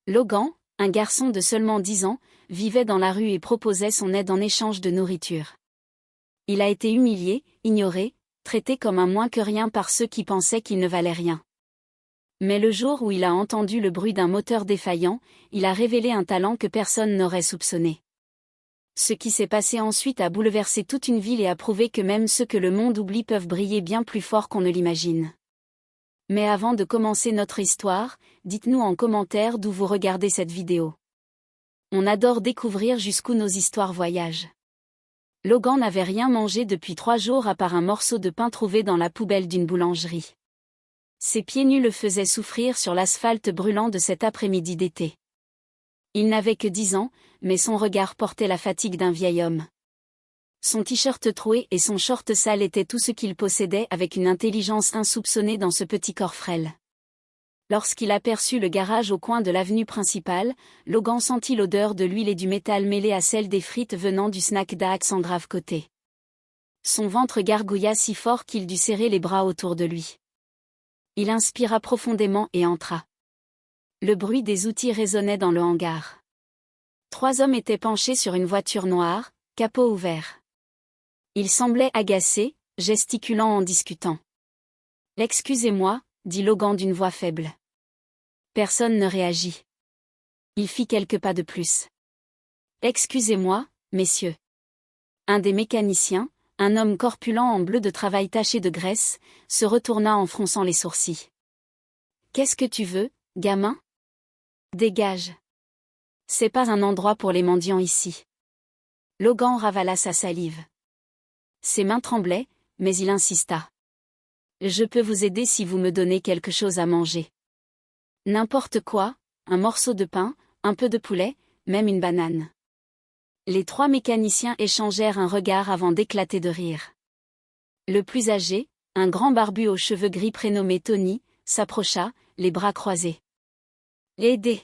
Logan, un garçon de seulement 10 ans, vivait dans la rue et proposait son aide en échange de nourriture. Il a été humilié, ignoré, traité comme un moins que rien par ceux qui pensaient qu'il ne valait rien. Mais le jour où il a entendu le bruit d'un moteur défaillant, il a révélé un talent que personne n'aurait soupçonné. Ce qui s'est passé ensuite a bouleversé toute une ville et a prouvé que même ceux que le monde oublie peuvent briller bien plus fort qu'on ne l'imagine. Mais avant de commencer notre histoire, dites-nous en commentaire d'où vous regardez cette vidéo. On adore découvrir jusqu'où nos histoires voyagent. Logan n'avait rien mangé depuis 3 jours à part un morceau de pain trouvé dans la poubelle d'une boulangerie. Ses pieds nus le faisaient souffrir sur l'asphalte brûlant de cet après-midi d'été. Il n'avait que 10 ans, mais son regard portait la fatigue d'un vieil homme. Son t-shirt troué et son short sale étaient tout ce qu'il possédait avec une intelligence insoupçonnée dans ce petit corps frêle. Lorsqu'il aperçut le garage au coin de l'avenue principale, Logan sentit l'odeur de l'huile et du métal mêlée à celle des frites venant du snack d'Axe en grave côté. Son ventre gargouilla si fort qu'il dut serrer les bras autour de lui. Il inspira profondément et entra. Le bruit des outils résonnait dans le hangar. 3 hommes étaient penchés sur une voiture noire, capot ouvert. Ils semblaient agacés, gesticulant en discutant. « Excusez-moi » dit Logan d'une voix faible. Personne ne réagit. Il fit quelques pas de plus. « Excusez-moi, messieurs. » Un des mécaniciens, un homme corpulent en bleu de travail taché de graisse, se retourna en fronçant les sourcils. « Qu'est-ce que tu veux, gamin ? Dégage. C'est pas un endroit pour les mendiants ici. » Logan ravala sa salive. Ses mains tremblaient, mais il insista. « Je peux vous aider si vous me donnez quelque chose à manger. » N'importe quoi, un morceau de pain, un peu de poulet, même une banane. Les 3 mécaniciens échangèrent un regard avant d'éclater de rire. Le plus âgé, un grand barbu aux cheveux gris prénommé Tony, s'approcha, les bras croisés. « Aidez.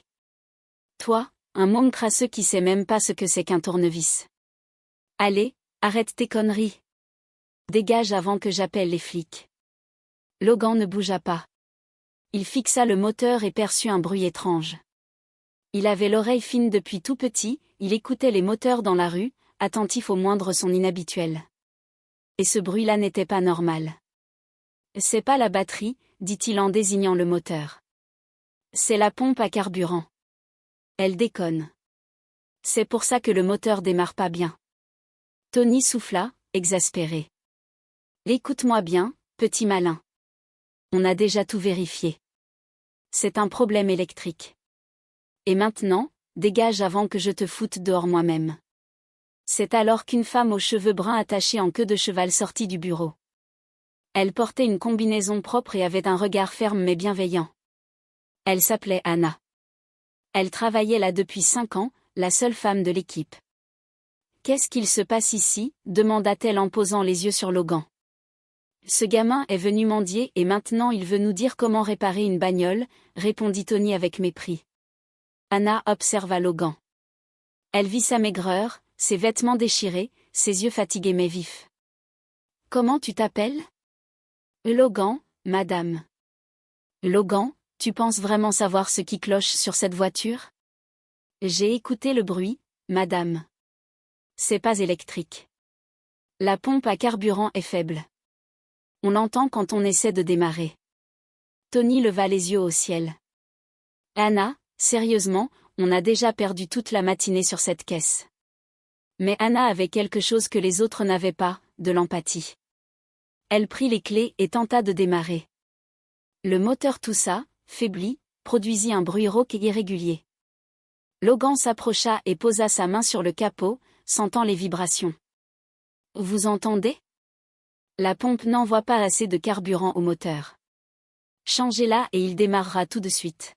Toi, un môme crasseux qui sait même pas ce que c'est qu'un tournevis. Allez, arrête tes conneries. Dégage avant que j'appelle les flics. » Logan ne bougea pas. Il fixa le moteur et perçut un bruit étrange. Il avait l'oreille fine depuis tout petit, il écoutait les moteurs dans la rue, attentif au moindre son inhabituel. Et ce bruit-là n'était pas normal. « C'est pas la batterie » dit-il en désignant le moteur. « C'est la pompe à carburant. Elle déconne. C'est pour ça que le moteur démarre pas bien. » Tony souffla, exaspéré. « Écoute-moi bien, petit malin. On a déjà tout vérifié. C'est un problème électrique. Et maintenant, dégage avant que je te foute dehors moi-même. » C'est alors qu'une femme aux cheveux bruns attachés en queue de cheval sortit du bureau. Elle portait une combinaison propre et avait un regard ferme mais bienveillant. Elle s'appelait Anna. Elle travaillait là depuis 5 ans, la seule femme de l'équipe. « Qu'est-ce qu'il se passe ici ?» demanda-t-elle en posant les yeux sur Logan. « Ce gamin est venu mendier et maintenant il veut nous dire comment réparer une bagnole », répondit Tony avec mépris. Anna observa Logan. Elle vit sa maigreur, ses vêtements déchirés, ses yeux fatigués mais vifs. « Comment tu t'appelles ? » ? « Logan, madame. »« Logan, tu penses vraiment savoir ce qui cloche sur cette voiture ? » ? « J'ai écouté le bruit, madame. C'est pas électrique. La pompe à carburant est faible. On l'entend quand on essaie de démarrer. » Tony leva les yeux au ciel. « Anna, sérieusement, on a déjà perdu toute la matinée sur cette caisse. » Mais Anna avait quelque chose que les autres n'avaient pas, de l'empathie. Elle prit les clés et tenta de démarrer. Le moteur toussa, faiblit, produisit un bruit rauque et irrégulier. Logan s'approcha et posa sa main sur le capot, sentant les vibrations. « Vous entendez ? La pompe n'envoie pas assez de carburant au moteur. Changez-la et il démarrera tout de suite. »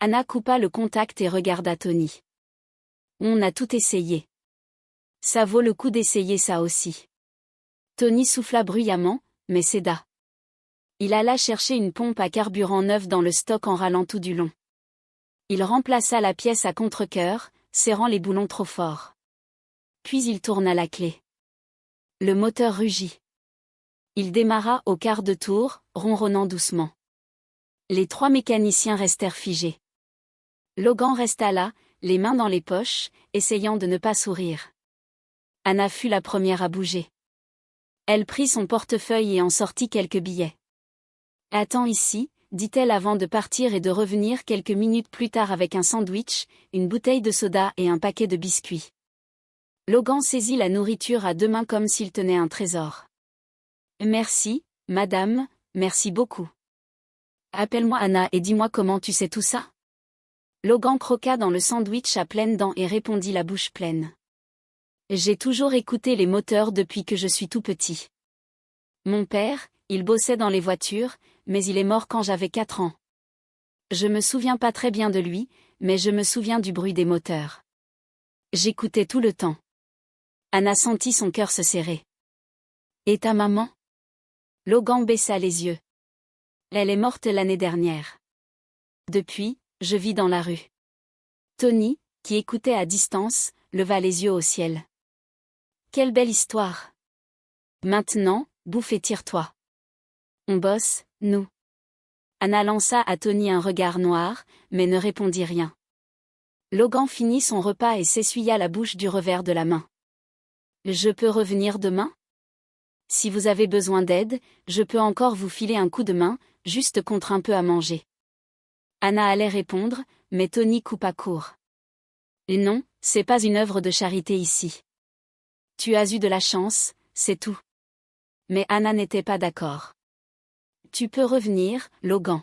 Anna coupa le contact et regarda Tony. « On a tout essayé. Ça vaut le coup d'essayer ça aussi. » Tony souffla bruyamment, mais céda. Il alla chercher une pompe à carburant neuve dans le stock en râlant tout du long. Il remplaça la pièce à contre-cœur, serrant les boulons trop fort. Puis il tourna la clé. Le moteur rugit. Il démarra au quart de tour, ronronnant doucement. Les 3 mécaniciens restèrent figés. Logan resta là, les mains dans les poches, essayant de ne pas sourire. Anna fut la première à bouger. Elle prit son portefeuille et en sortit quelques billets. « Attends ici », dit-elle avant de partir et de revenir quelques minutes plus tard avec un sandwich, une bouteille de soda et un paquet de biscuits. Logan saisit la nourriture à deux mains comme s'il tenait un trésor. « Merci, madame, merci beaucoup. Appelle-moi Anna et dis-moi comment tu sais tout ça ?» Logan croqua dans le sandwich à pleines dents et répondit la bouche pleine. « J'ai toujours écouté les moteurs depuis que je suis tout petit. Mon père, il bossait dans les voitures, mais il est mort quand j'avais 4 ans. Je me souviens pas très bien de lui, mais je me souviens du bruit des moteurs. J'écoutais tout le temps. » Anna sentit son cœur se serrer. « Et ta maman ?» Logan baissa les yeux. « Elle est morte l'année dernière. Depuis, je vis dans la rue. » Tony, qui écoutait à distance, leva les yeux au ciel. « Quelle belle histoire. Maintenant, bouffe et tire-toi. On bosse, nous. » Anna lança à Tony un regard noir, mais ne répondit rien. Logan finit son repas et s'essuya la bouche du revers de la main. « Je peux revenir demain ? Si vous avez besoin d'aide, je peux encore vous filer un coup de main, juste contre un peu à manger. » Anna allait répondre, mais Tony coupa court. « Non, c'est pas une œuvre de charité ici. Tu as eu de la chance, c'est tout. » Mais Anna n'était pas d'accord. « Tu peux revenir, Logan.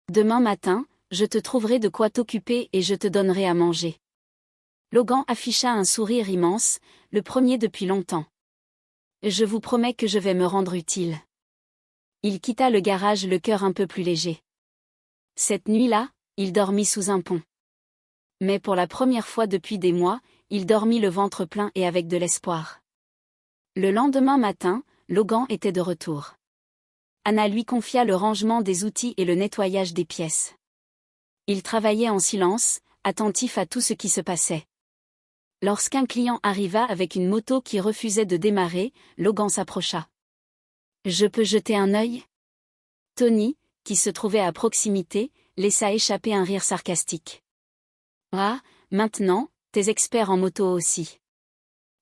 Demain matin, je te trouverai de quoi t'occuper et je te donnerai à manger. » Logan afficha un sourire immense, le premier depuis longtemps. « Je vous promets que je vais me rendre utile. » Il quitta le garage le cœur un peu plus léger. Cette nuit-là, il dormit sous un pont. Mais pour la première fois depuis des mois, il dormit le ventre plein et avec de l'espoir. Le lendemain matin, Logan était de retour. Anna lui confia le rangement des outils et le nettoyage des pièces. Il travaillait en silence, attentif à tout ce qui se passait. Lorsqu'un client arriva avec une moto qui refusait de démarrer, Logan s'approcha. « Je peux jeter un œil ?» Tony, qui se trouvait à proximité, laissa échapper un rire sarcastique. « Ah, maintenant, t'es expert en moto aussi.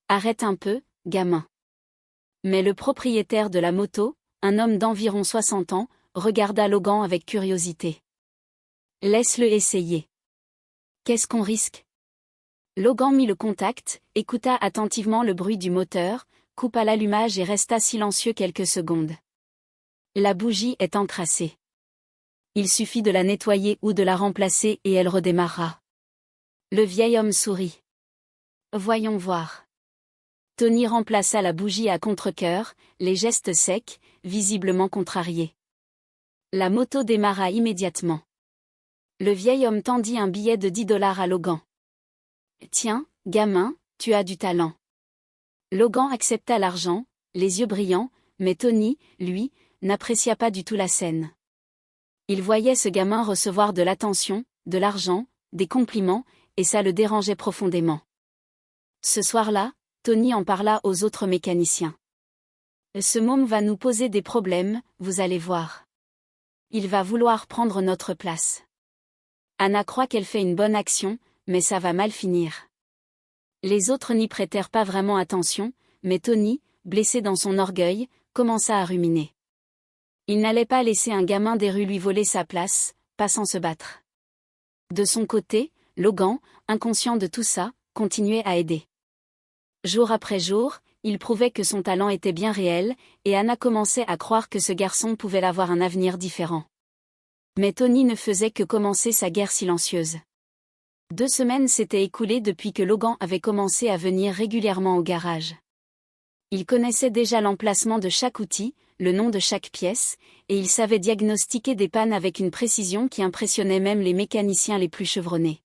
Arrête un peu, gamin. » Mais le propriétaire de la moto, un homme d'environ 60 ans, regarda Logan avec curiosité. « Laisse-le essayer. Qu'est-ce qu'on risque ?» Logan mit le contact, écouta attentivement le bruit du moteur, coupa l'allumage et resta silencieux quelques secondes. La bougie est encrassée. Il suffit de la nettoyer ou de la remplacer et elle redémarrera. Le vieil homme sourit. Voyons voir. Tony remplaça la bougie à contre-cœur, les gestes secs, visiblement contrariés. La moto démarra immédiatement. Le vieil homme tendit un billet de $10 à Logan. « Tiens, gamin, tu as du talent. » Logan accepta l'argent, les yeux brillants, mais Tony, lui, n'apprécia pas du tout la scène. Il voyait ce gamin recevoir de l'attention, de l'argent, des compliments, et ça le dérangeait profondément. Ce soir-là, Tony en parla aux autres mécaniciens. « Ce môme va nous poser des problèmes, vous allez voir. Il va vouloir prendre notre place. Anna croit qu'elle fait une bonne action, mais ça va mal finir. » Les autres n'y prêtèrent pas vraiment attention, mais Tony, blessé dans son orgueil, commença à ruminer. Il n'allait pas laisser un gamin des rues lui voler sa place, pas sans se battre. De son côté, Logan, inconscient de tout ça, continuait à aider. Jour après jour, il prouvait que son talent était bien réel, et Anna commençait à croire que ce garçon pouvait avoir un avenir différent. Mais Tony ne faisait que commencer sa guerre silencieuse. 2 semaines s'étaient écoulées depuis que Logan avait commencé à venir régulièrement au garage. Il connaissait déjà l'emplacement de chaque outil, le nom de chaque pièce, et il savait diagnostiquer des pannes avec une précision qui impressionnait même les mécaniciens les plus chevronnés.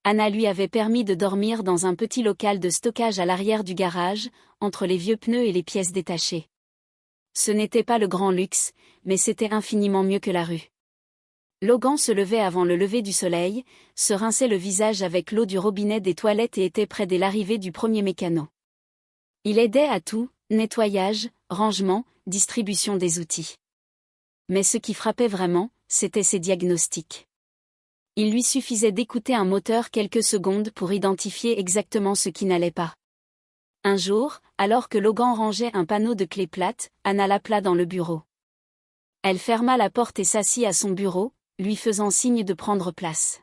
Anna lui avait permis de dormir dans un petit local de stockage à l'arrière du garage, entre les vieux pneus et les pièces détachées. Ce n'était pas le grand luxe, mais c'était infiniment mieux que la rue. Logan se levait avant le lever du soleil, se rinçait le visage avec l'eau du robinet des toilettes et était près dès l'arrivée du premier mécano. Il aidait à tout, nettoyage, rangement, distribution des outils. Mais ce qui frappait vraiment, c'était ses diagnostics. Il lui suffisait d'écouter un moteur quelques secondes pour identifier exactement ce qui n'allait pas. Un jour, alors que Logan rangeait un panneau de clés plates, Anna l'appela dans le bureau. Elle ferma la porte et s'assit à son bureau, lui faisant signe de prendre place.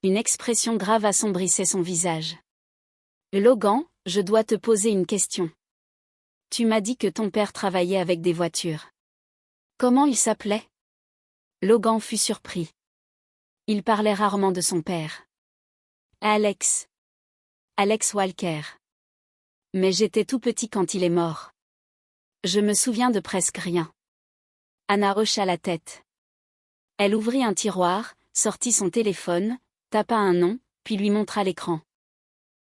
Une expression grave assombrissait son visage. « Logan, je dois te poser une question. Tu m'as dit que ton père travaillait avec des voitures. Comment il s'appelait ?» Logan fut surpris. Il parlait rarement de son père. « Alex. Alex Walker. Mais j'étais tout petit quand il est mort. Je me souviens de presque rien. » Anna hocha la tête. Elle ouvrit un tiroir, sortit son téléphone, tapa un nom, puis lui montra l'écran.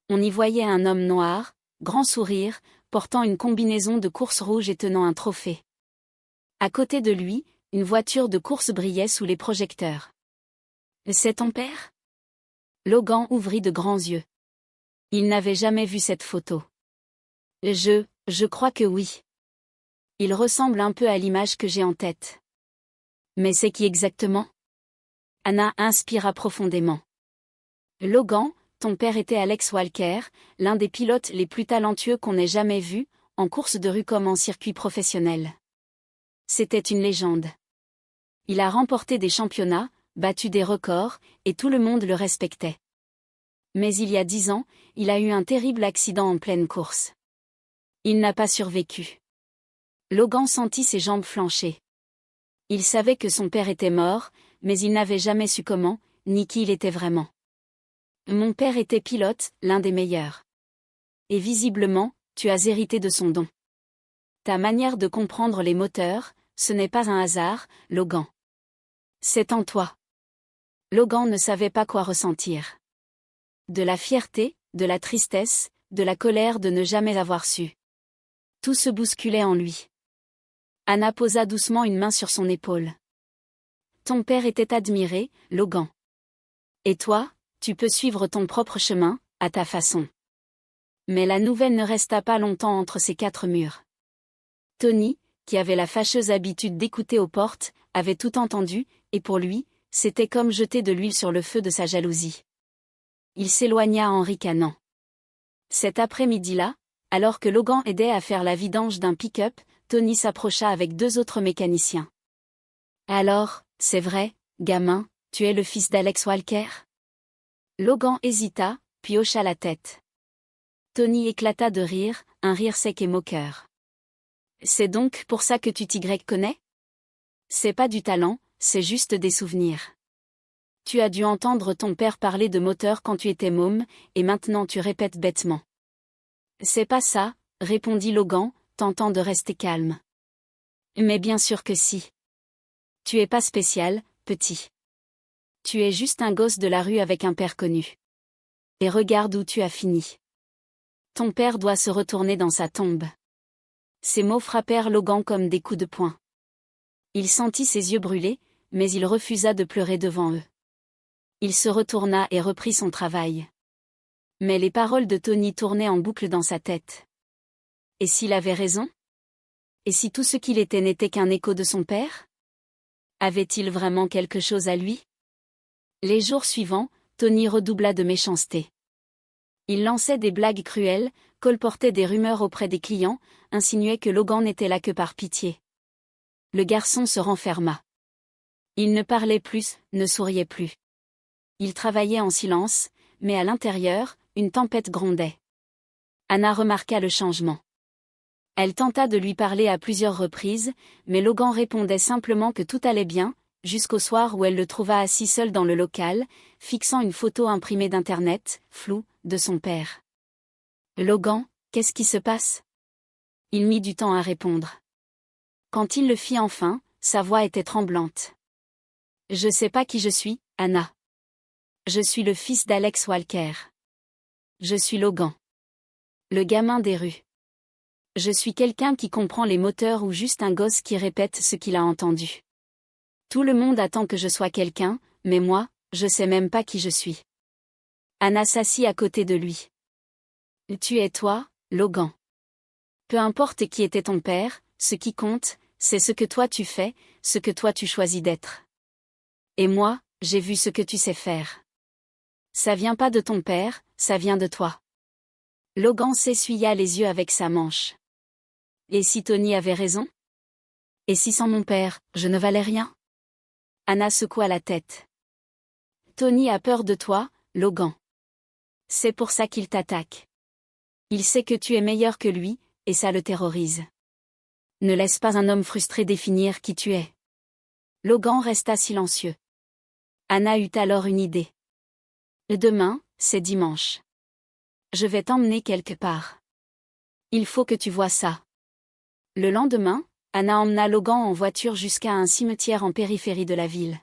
On y voyait un homme noir, grand sourire, portant une combinaison de course rouge et tenant un trophée. À côté de lui, une voiture de course brillait sous les projecteurs. « C'est ton père ?» Logan ouvrit de grands yeux. Il n'avait jamais vu cette photo. « Je crois que oui. Il ressemble un peu à l'image que j'ai en tête. » « Mais c'est qui exactement ?» Anna inspira profondément. « Logan, ton père était Alex Walker, l'un des pilotes les plus talentueux qu'on ait jamais vus, en course de rue comme en circuit professionnel. C'était une légende. Il a remporté des championnats, battu des records, et tout le monde le respectait. Mais il y a 10 ans, il a eu un terrible accident en pleine course. Il n'a pas survécu. » Logan sentit ses jambes flancher. Il savait que son père était mort, mais il n'avait jamais su comment, ni qui il était vraiment. « Mon père était pilote, l'un des meilleurs. Et visiblement, tu as hérité de son don. Ta manière de comprendre les moteurs, ce n'est pas un hasard, Logan. C'est en toi. » Logan ne savait pas quoi ressentir. De la fierté, de la tristesse, de la colère de ne jamais avoir su. Tout se bousculait en lui. Anna posa doucement une main sur son épaule. « Ton père était admiré, Logan. Et toi, tu peux suivre ton propre chemin, à ta façon. » Mais la nouvelle ne resta pas longtemps entre ces 4 murs. Tony, qui avait la fâcheuse habitude d'écouter aux portes, avait tout entendu, et pour lui, c'était comme jeter de l'huile sur le feu de sa jalousie. Il s'éloigna en ricanant. Cet après-midi-là, alors que Logan aidait à faire la vidange d'un pick-up, Tony s'approcha avec 2 autres mécaniciens. « Alors, c'est vrai, gamin, tu es le fils d'Alex Walker ?» Logan hésita, puis hocha la tête. Tony éclata de rire, un rire sec et moqueur. « C'est donc pour ça que tu t'y connais ? C'est pas du talent, c'est juste des souvenirs. Tu as dû entendre ton père parler de moteur quand tu étais môme, et maintenant tu répètes bêtement. » « C'est pas ça, » répondit Logan, tentant de rester calme. « Mais bien sûr que si. Tu es pas spécial, petit. Tu es juste un gosse de la rue avec un père connu. Et regarde où tu as fini. Ton père doit se retourner dans sa tombe. » Ces mots frappèrent Logan comme des coups de poing. Il sentit ses yeux brûler, mais il refusa de pleurer devant eux. Il se retourna et reprit son travail. Mais les paroles de Tony tournaient en boucle dans sa tête. Et s'il avait raison ? Et si tout ce qu'il était n'était qu'un écho de son père ? Avait-il vraiment quelque chose à lui ? Les jours suivants, Tony redoubla de méchanceté. Il lançait des blagues cruelles, colportait des rumeurs auprès des clients, insinuait que Logan n'était là que par pitié. Le garçon se renferma. Il ne parlait plus, ne souriait plus. Il travaillait en silence, mais à l'intérieur, une tempête grondait. Anna remarqua le changement. Elle tenta de lui parler à plusieurs reprises, mais Logan répondait simplement que tout allait bien, jusqu'au soir où elle le trouva assis seul dans le local, fixant une photo imprimée d'Internet, floue, de son père. « Logan, qu'est-ce qui se passe ?» Il mit du temps à répondre. Quand il le fit enfin, sa voix était tremblante. « Je sais pas qui je suis, Anna. Je suis le fils d'Alex Walker. Je suis Logan. Le gamin des rues. Je suis quelqu'un qui comprend les moteurs ou juste un gosse qui répète ce qu'il a entendu. Tout le monde attend que je sois quelqu'un, mais moi, je sais même pas qui je suis. » Anna s'assit à côté de lui. « Tu es toi, Logan. Peu importe qui était ton père, ce qui compte, c'est ce que toi tu fais, ce que toi tu choisis d'être. Et moi, J'ai vu ce que tu sais faire. Ça vient pas de ton père, ça vient de toi. Logan s'essuya les yeux avec sa manche. Et si Tony avait raison? Et si sans mon père, je ne valais rien? Anna secoua la tête. Tony a peur de toi, Logan. C'est pour ça qu'il t'attaque. Il sait que tu es meilleur que lui, et ça le terrorise. Ne laisse pas un homme frustré définir qui tu es. Logan resta silencieux. Anna eut alors une idée. Demain, c'est dimanche. Je vais t'emmener quelque part. Il faut que tu vois ça. Le lendemain, Anna emmena Logan en voiture jusqu'à un cimetière en périphérie de la ville.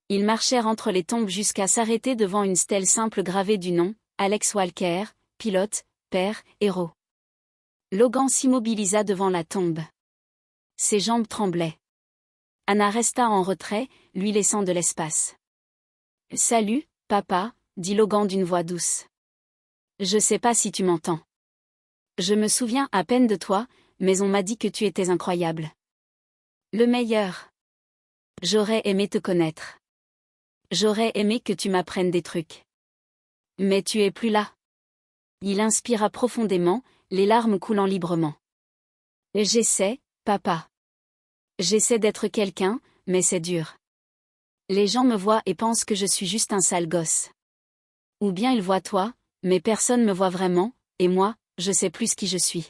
Ils marchèrent entre les tombes jusqu'à s'arrêter devant une stèle simple gravée du nom, Alex Walker, pilote, père, héros. Logan s'immobilisa devant la tombe. Ses jambes tremblaient. Anna resta en retrait, lui laissant de l'espace. « Salut, papa », dit Logan d'une voix douce. « Je sais pas si tu m'entends. Je me souviens à peine de toi, mais on m'a dit que tu étais incroyable. Le meilleur. J'aurais aimé te connaître. J'aurais aimé que tu m'apprennes des trucs. Mais tu es plus là. » Il inspira profondément, les larmes coulant librement. « J'essaie, papa. J'essaie d'être quelqu'un, mais c'est dur. Les gens me voient et pensent que je suis juste un sale gosse. Ou bien ils voient toi, mais personne me voit vraiment, et moi, je sais plus qui je suis. »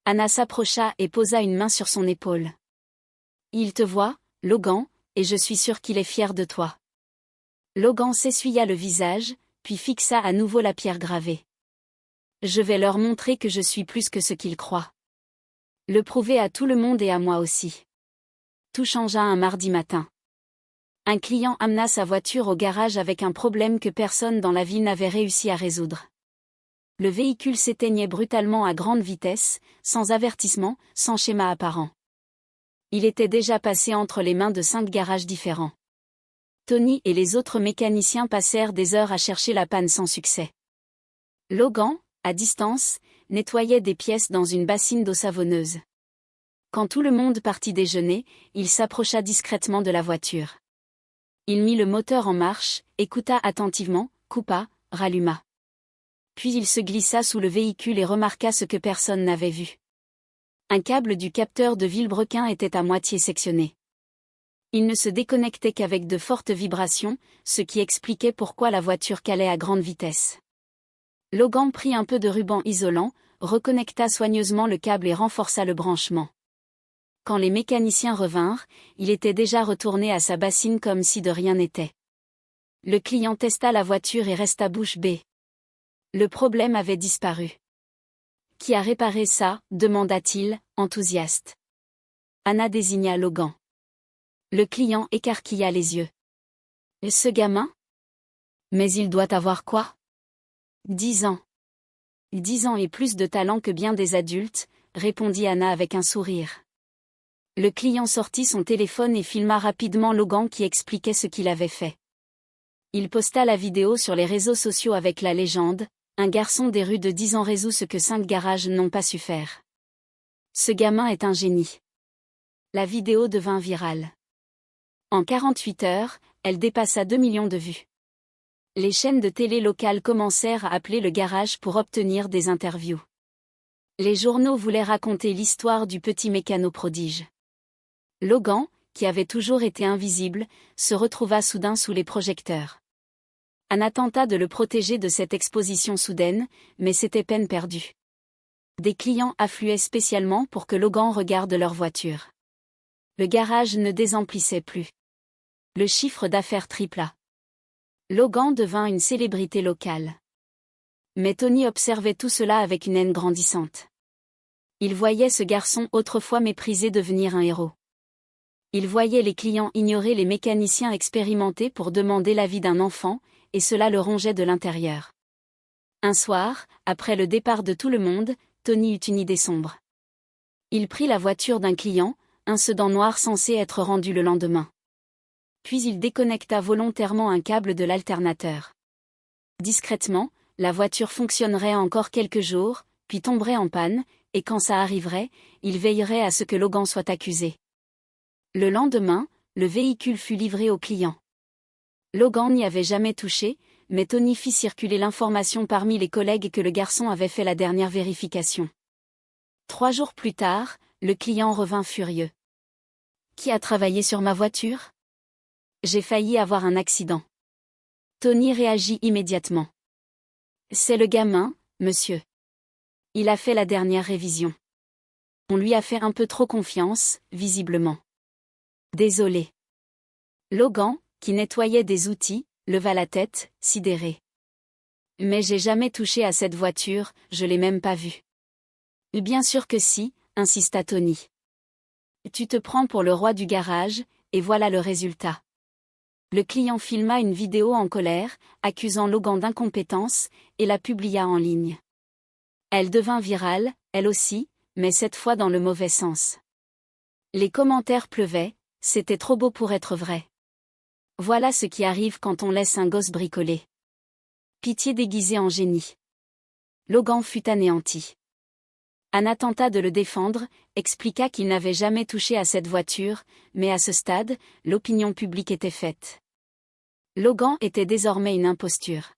Anna s'approcha et posa une main sur son épaule. « Il te voit, Logan, et je suis sûre qu'il est fier de toi. » Logan s'essuya le visage, puis fixa à nouveau la pierre gravée. « Je vais leur montrer que je suis plus que ce qu'ils croient. Le prouver à tout le monde et à moi aussi. » Tout changea un mardi matin. Un client amena sa voiture au garage avec un problème que personne dans la ville n'avait réussi à résoudre. Le véhicule s'éteignait brutalement à grande vitesse, sans avertissement, sans schéma apparent. Il était déjà passé entre les mains de 5 garages différents. Tony et les autres mécaniciens passèrent des heures à chercher la panne sans succès. Logan, à distance, nettoyait des pièces dans une bassine d'eau savonneuse. Quand tout le monde partit déjeuner, il s'approcha discrètement de la voiture. Il mit le moteur en marche, écouta attentivement, coupa, ralluma. Puis il se glissa sous le véhicule et remarqua ce que personne n'avait vu. Un câble du capteur de vilebrequin était à moitié sectionné. Il ne se déconnectait qu'avec de fortes vibrations, ce qui expliquait pourquoi la voiture calait à grande vitesse. Logan prit un peu de ruban isolant, reconnecta soigneusement le câble et renforça le branchement. Quand les mécaniciens revinrent, il était déjà retourné à sa bassine comme si de rien n'était. Le client testa la voiture et resta bouche bée. Le problème avait disparu. « Qui a réparé ça ?» demanda-t-il, enthousiaste. Anna désigna Logan. Le client écarquilla les yeux. « Ce gamin ? Mais il doit avoir quoi ? 10 ans. 10 ans et plus de talent que bien des adultes, répondit Anna avec un sourire. Le client sortit son téléphone et filma rapidement Logan qui expliquait ce qu'il avait fait. Il posta la vidéo sur les réseaux sociaux avec la légende « Un garçon des rues de 10 ans résout ce que 5 garages n'ont pas su faire. Ce gamin est un génie. » La vidéo devint virale. En 48 heures, elle dépassa 2 millions de vues. Les chaînes de télé locales commencèrent à appeler le garage pour obtenir des interviews. Les journaux voulaient raconter l'histoire du petit mécano prodige. Logan, qui avait toujours été invisible, se retrouva soudain sous les projecteurs. Anna tenta de le protéger de cette exposition soudaine, mais c'était peine perdue. Des clients affluaient spécialement pour que Logan regarde leur voiture. Le garage ne désemplissait plus. Le chiffre d'affaires tripla. Logan devint une célébrité locale. Mais Tony observait tout cela avec une haine grandissante. Il voyait ce garçon autrefois méprisé devenir un héros. Il voyait les clients ignorer les mécaniciens expérimentés pour demander l'avis d'un enfant, et cela le rongeait de l'intérieur. Un soir, après le départ de tout le monde, Tony eut une idée sombre. Il prit la voiture d'un client, un sedan noir censé être rendu le lendemain. Puis il déconnecta volontairement un câble de l'alternateur. Discrètement, la voiture fonctionnerait encore quelques jours, puis tomberait en panne, et quand ça arriverait, il veillerait à ce que Logan soit accusé. Le lendemain, le véhicule fut livré au client. Logan n'y avait jamais touché, mais Tony fit circuler l'information parmi les collègues que le garçon avait fait la dernière vérification. 3 jours plus tard, le client revint furieux. « Qui a travaillé sur ma voiture ? J'ai failli avoir un accident. » Tony réagit immédiatement. « C'est le gamin, monsieur. Il a fait la dernière révision. On lui a fait un peu trop confiance, visiblement. Désolé. » Logan, qui nettoyait des outils, leva la tête, sidéré. « Mais j'ai jamais touché à cette voiture, je l'ai même pas vue. » « Bien sûr que si, » insista Tony. « Tu te prends pour le roi du garage, et voilà le résultat. » Le client filma une vidéo en colère, accusant Logan d'incompétence, et la publia en ligne. Elle devint virale, elle aussi, mais cette fois dans le mauvais sens. Les commentaires pleuvaient, c'était trop beau pour être vrai. Voilà ce qui arrive quand on laisse un gosse bricoler. Pitié déguisée en génie. Logan fut anéanti. Anna tenta de le défendre, expliqua qu'il n'avait jamais touché à cette voiture, mais à ce stade, l'opinion publique était faite. Logan était désormais une imposture.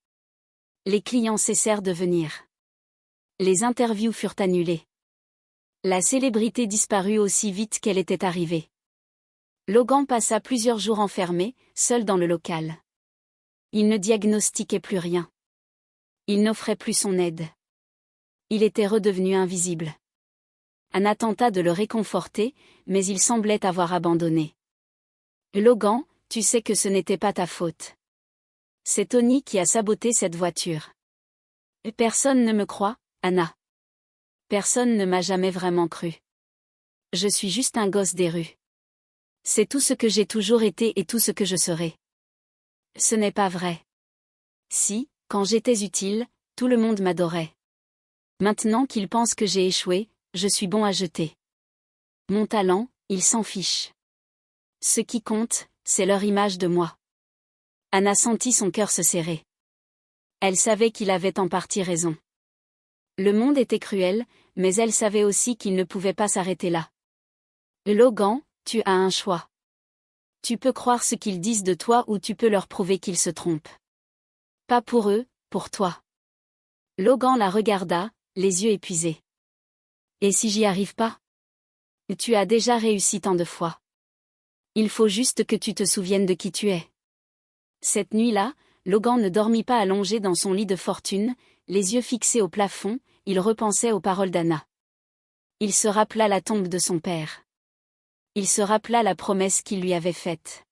Les clients cessèrent de venir. Les interviews furent annulées. La célébrité disparut aussi vite qu'elle était arrivée. Logan passa plusieurs jours enfermé, seul dans le local. Il ne diagnostiquait plus rien. Il n'offrait plus son aide. Il était redevenu invisible. Anna tenta de le réconforter, mais il semblait avoir abandonné. « Logan, tu sais que ce n'était pas ta faute. C'est Tony qui a saboté cette voiture. » « Personne ne me croit, Anna. Personne ne m'a jamais vraiment cru. Je suis juste un gosse des rues. C'est tout ce que j'ai toujours été et tout ce que je serai. » « Ce n'est pas vrai. Si, quand j'étais utile, tout le monde m'adorait. Maintenant qu'ils pensent que j'ai échoué, je suis bon à jeter. Mon talent, ils s'en fichent. Ce qui compte, c'est leur image de moi. » Anna sentit son cœur se serrer. Elle savait qu'il avait en partie raison. Le monde était cruel, mais elle savait aussi qu'il ne pouvait pas s'arrêter là. « Logan, tu as un choix. Tu peux croire ce qu'ils disent de toi ou tu peux leur prouver qu'ils se trompent. Pas pour eux, pour toi. » Logan la regarda, les yeux épuisés. « Et si j'y arrive pas ? Tu as déjà réussi tant de fois. Il faut juste que tu te souviennes de qui tu es. » Cette nuit-là, Logan ne dormit pas allongé dans son lit de fortune, les yeux fixés au plafond, il repensait aux paroles d'Anna. Il se rappela la tombe de son père. Il se rappela la promesse qu'il lui avait faite.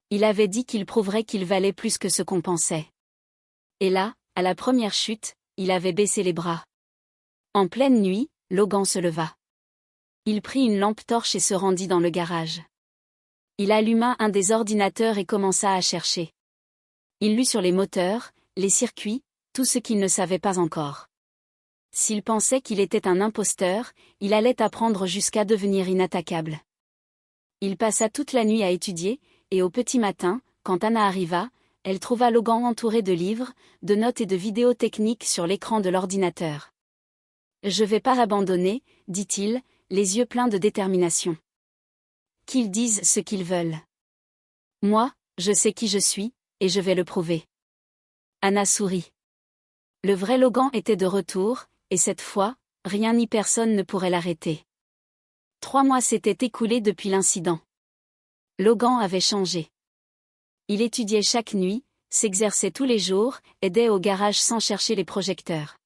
Il avait dit qu'il prouverait qu'il valait plus que ce qu'on pensait. Et là, à la première chute, il avait baissé les bras. En pleine nuit, Logan se leva. Il prit une lampe torche et se rendit dans le garage. Il alluma un des ordinateurs et commença à chercher. Il lut sur les moteurs, les circuits, tout ce qu'il ne savait pas encore. S'il pensait qu'il était un imposteur, il allait apprendre jusqu'à devenir inattaquable. Il passa toute la nuit à étudier, et au petit matin, quand Anna arriva, elle trouva Logan entouré de livres, de notes et de vidéos techniques sur l'écran de l'ordinateur. « Je vais pas abandonner, » dit-il, les yeux pleins de détermination. « Qu'ils disent ce qu'ils veulent. Moi, je sais qui je suis, et je vais le prouver. » Anna sourit. Le vrai Logan était de retour, et cette fois, rien ni personne ne pourrait l'arrêter. 3 mois s'étaient écoulés depuis l'incident. Logan avait changé. Il étudiait chaque nuit, s'exerçait tous les jours, aidait au garage sans chercher les projecteurs.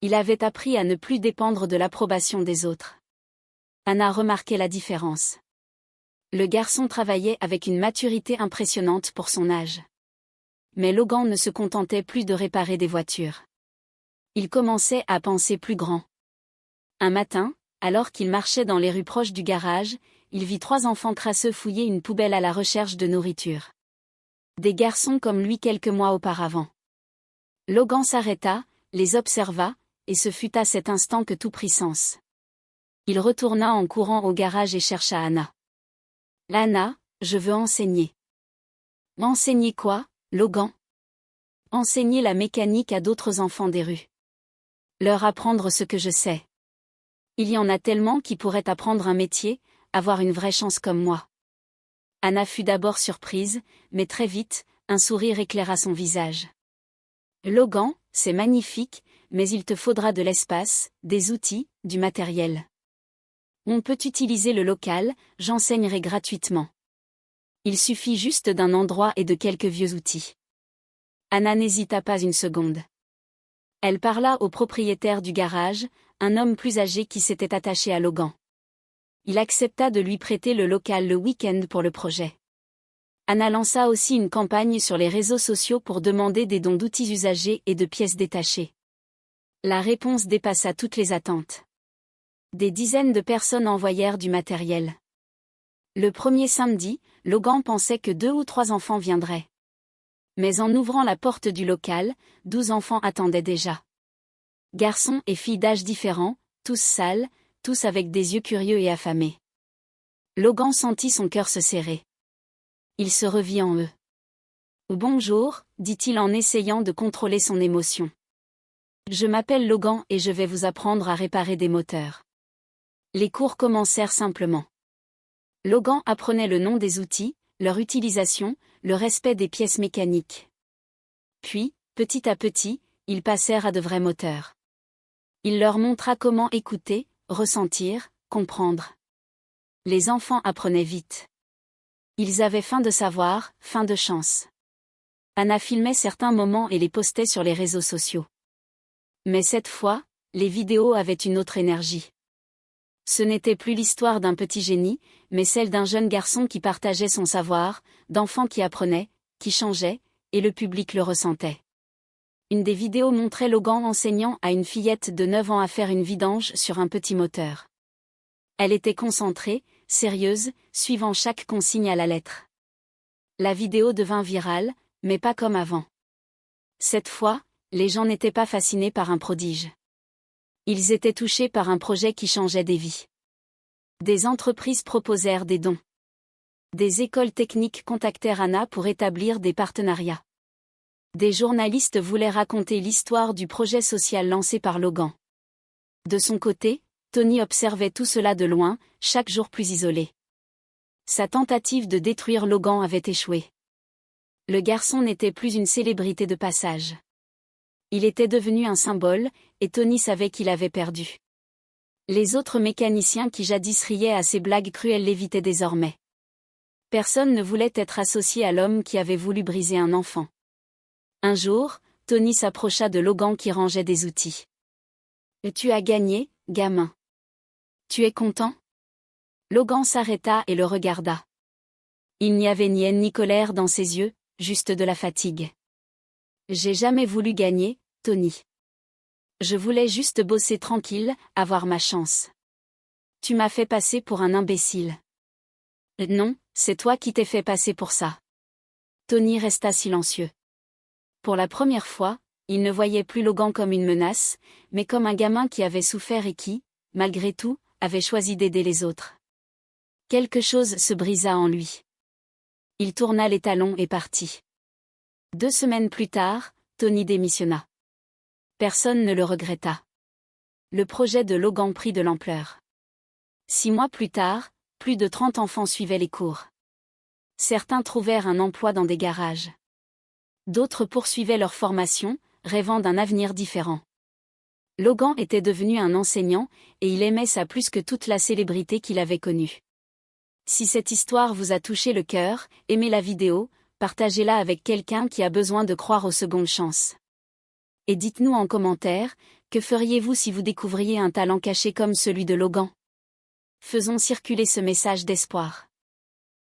Il avait appris à ne plus dépendre de l'approbation des autres. Anna remarquait la différence. Le garçon travaillait avec une maturité impressionnante pour son âge. Mais Logan ne se contentait plus de réparer des voitures. Il commençait à penser plus grand. Un matin, alors qu'il marchait dans les rues proches du garage, il vit 3 enfants crasseux fouiller une poubelle à la recherche de nourriture. Des garçons comme lui quelques mois auparavant. Logan s'arrêta, les observa, et ce fut à cet instant que tout prit sens. Il retourna en courant au garage et chercha Anna. « Anna, je veux enseigner. » « Enseigner quoi, Logan ? » « Enseigner la mécanique à d'autres enfants des rues. Leur apprendre ce que je sais. Il y en a tellement qui pourraient apprendre un métier, avoir une vraie chance comme moi. » Anna fut d'abord surprise, mais très vite, un sourire éclaira son visage. Logan, c'est magnifique, mais il te faudra de l'espace, des outils, du matériel. On peut utiliser le local, j'enseignerai gratuitement. Il suffit juste d'un endroit et de quelques vieux outils. Anna n'hésita pas une seconde. Elle parla au propriétaire du garage, un homme plus âgé qui s'était attaché à Logan. Il accepta de lui prêter le local le week-end pour le projet. Anna lança aussi une campagne sur les réseaux sociaux pour demander des dons d'outils usagés et de pièces détachées. La réponse dépassa toutes les attentes. Des dizaines de personnes envoyèrent du matériel. Le premier samedi, Logan pensait que 2 ou 3 enfants viendraient. Mais en ouvrant la porte du local, 12 enfants attendaient déjà. Garçons et filles d'âge différents, tous sales, tous avec des yeux curieux et affamés. Logan sentit son cœur se serrer. Il se revit en eux. « Bonjour », dit-il en essayant de contrôler son émotion. « Je m'appelle Logan et je vais vous apprendre à réparer des moteurs. » Les cours commencèrent simplement. Logan apprenait le nom des outils, leur utilisation, le respect des pièces mécaniques. Puis, petit à petit, ils passèrent à de vrais moteurs. Il leur montra comment écouter, ressentir, comprendre. Les enfants apprenaient vite. Ils avaient faim de savoir, faim de chance. Anna filmait certains moments et les postait sur les réseaux sociaux. Mais cette fois, les vidéos avaient une autre énergie. Ce n'était plus l'histoire d'un petit génie, mais celle d'un jeune garçon qui partageait son savoir, d'enfants qui apprenaient, qui changeaient, et le public le ressentait. Une des vidéos montrait Logan enseignant à une fillette de 9 ans à faire une vidange sur un petit moteur. Elle était concentrée, sérieuse, suivant chaque consigne à la lettre. La vidéo devint virale, mais pas comme avant. Cette fois, les gens n'étaient pas fascinés par un prodige. Ils étaient touchés par un projet qui changeait des vies. Des entreprises proposèrent des dons. Des écoles techniques contactèrent Anna pour établir des partenariats. Des journalistes voulaient raconter l'histoire du projet social lancé par Logan. De son côté, Tony observait tout cela de loin, chaque jour plus isolé. Sa tentative de détruire Logan avait échoué. Le garçon n'était plus une célébrité de passage. Il était devenu un symbole, et Tony savait qu'il avait perdu. Les autres mécaniciens qui jadis riaient à ces blagues cruelles l'évitaient désormais. Personne ne voulait être associé à l'homme qui avait voulu briser un enfant. Un jour, Tony s'approcha de Logan qui rangeait des outils. « Tu as gagné, gamin. Tu es content ?» Logan s'arrêta et le regarda. Il n'y avait ni haine ni colère dans ses yeux, juste de la fatigue. « J'ai jamais voulu gagner, Tony. Je voulais juste bosser tranquille, avoir ma chance. Tu m'as fait passer pour un imbécile. » « Non, c'est toi qui t'es fait passer pour ça. » Tony resta silencieux. Pour la première fois, il ne voyait plus Logan comme une menace, mais comme un gamin qui avait souffert et qui, malgré tout, avait choisi d'aider les autres. Quelque chose se brisa en lui. Il tourna les talons et partit. 2 semaines plus tard, Tony démissionna. Personne ne le regretta. Le projet de Logan prit de l'ampleur. 6 mois plus tard, plus de 30 enfants suivaient les cours. Certains trouvèrent un emploi dans des garages. D'autres poursuivaient leur formation, rêvant d'un avenir différent. Logan était devenu un enseignant, et il aimait ça plus que toute la célébrité qu'il avait connue. Si cette histoire vous a touché le cœur, aimez la vidéo, partagez-la avec quelqu'un qui a besoin de croire aux secondes chances. Et dites-nous en commentaire, que feriez-vous si vous découvriez un talent caché comme celui de Logan ? Faisons circuler ce message d'espoir.